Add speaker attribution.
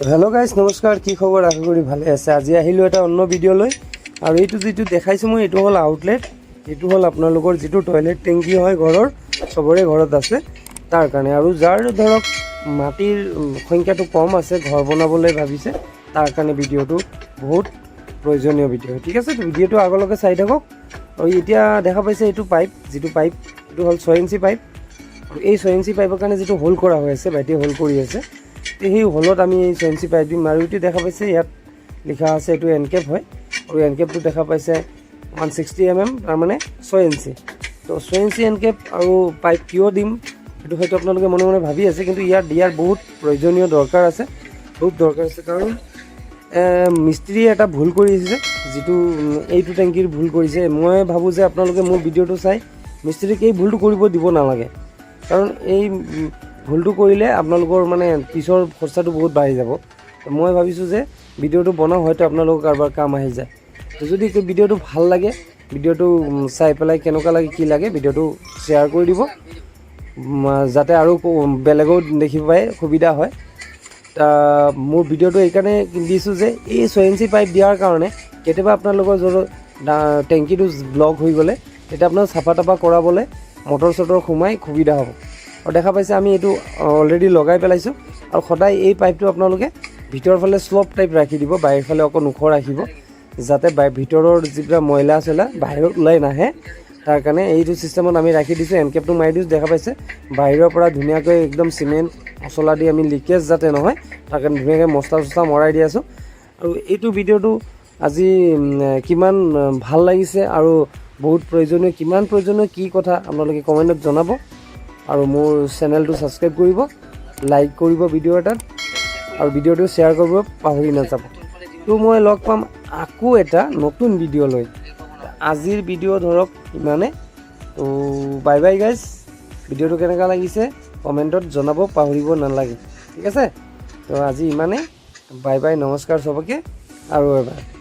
Speaker 1: hello guys नमस्कार की खबर आशा करी भाले আছে আজি আহিলো এটা অন্য ভিডিও লৈ আৰু এইটো যেটো দেখাইছো মই এটো হল আউটলেট এটো হল আপোনালোকৰ যেটো টয়লেট টেংকি হয় ঘৰৰ সবৰে ঘৰত আছে তাৰ কাৰণে আৰু যাৰ ধৰক মাটিৰ সংখ্যাটো কম আছে ঘৰ বনাবলৈ ভাবিছে তাৰ কাৰণে ভিডিওটো বহুত প্ৰয়োজনীয় ভিডিও ঠিক আছে তো ভিডিওটো আগলৈকে চাই থাকক আৰু এতিয়া দেখা পাইছে এটো পাইপ যেটো পাইপ এটো হল 6 ইঞ্চি পাইপ আৰু এই 6 ইঞ্চি পাইপৰ কাৰণে যেটো হোল কৰা হৈ আছে বাইটি হোল কৰি আছে এই হলত আমি 6 ইঞ্চি পাইপ দিম মাৰুতি দেখা পাইছে ইয়াত লিখা আছে এটো এনকেপ হয় আৰু এনকেপটো দেখা পাইছে 160 mm তাৰ মানে 6 ইঞ্চি তো 6 ইঞ্চি এনকেপ আৰু পাইপ কিয় দিম এটো হয়তো আপোনালোকে মনে মনে ভাবি আছে কিন্তু ইয়াৰ দিয়াৰ বহুত প্ৰয়োজনীয় দৰকাৰ আছে কাৰণ মিস্ত্ৰী এটা ভুল কৰিছে যেটো এইটো টেংকিৰ ভুল কৰিছে মই ভাবো যে আপোনালোকে মোৰ ভিডিওটো চাই মিস্ত্ৰীক এই ভুলটো কৰিব দিব নালাগে কাৰণ এই ভুলটো কৰিলে আপোনালোকৰ মানে পিছৰ খৰচাটো বহুত বাঢ়ি যাব মই ভাবিছো যে ভিডিওটো বনাও হয়তো আপোনালোকৰ কাৰবাৰ কাম আহি যায় তো যদি ভিডিওটো ভাল লাগে ভিডিওটো চাই পেলাই কেনেকুৱা লাগে কি লাগে ভিডিওটো শেয়াৰ কৰি দিব যাতে আৰু বেলেগো দেখি পায় সুবিধা হয় মোৰ ভিডিওটো এইকাৰণে দিছো যে এই 6 ইঞ্চি পাইপ দিয়াৰ কাৰণে কেতিয়াবা আপোনালোকৰ যদি টেংকিটো ব্লক হৈ গলে এটা আপোনাৰ সাফা টাপা কৰাবলৈ মটৰ চটৰ খুমাই সুবিধা হ'ব আৰু দেখা পাইছে আমি এটো অলৰেডি লগাই পেলাইছো আৰু সদায় এই পাইপটো আপোনালোকে ভিতৰৰ ফালে স্লপ টাইপ ৰাখি দিব বাহিৰ ফালে অকন উখ ৰাখিব যাতে ভিতৰৰ যিটা ময়লা আছে বাহিৰত ওলাই নাহে তাৰ কাৰণে এইটো সিস্টেমত আমি ৰাখি দিছো এনকেপটো মাৰি দিছো দেখা পাইছে বাহিৰৰ পৰা ধুনিয়াকৈ একদম সিমেন্ট মছলা দি আমি লিকেজ যাতে নহয় তাৰ কাৰণে ধুনিয়াকৈ মছলা মৰাই দি আছো আৰু এইটো ভিডিওটো আজি কিমান ভাল লাগিছে আৰু বহুত প্ৰয়োজনীয় কিমান প্ৰয়োজনীয় কি কথা আপোনালোকে কমেন্টত জনাব আৰু মোৰ চেনেলটো সাবস্ক্ৰাইব কৰিব লাইক কৰিব ভিডিও এটাত আৰু ভিডিওটো শেয়াৰ কৰিব পাহৰি নাযাব তো মই লগ পাম আকো এটা নতুন ভিডিও লৈ আজিৰ ভিডিও ধৰক ইমানে তো বাই বাই গাইস ভিডিওটো কেনেকা লাগিছে কমেন্টত জনাব পাহৰিব নালাগে ঠিক আছে তো আজি ইমানে বাই বাই নমস্কাৰ সবকে আৰু এবাৰ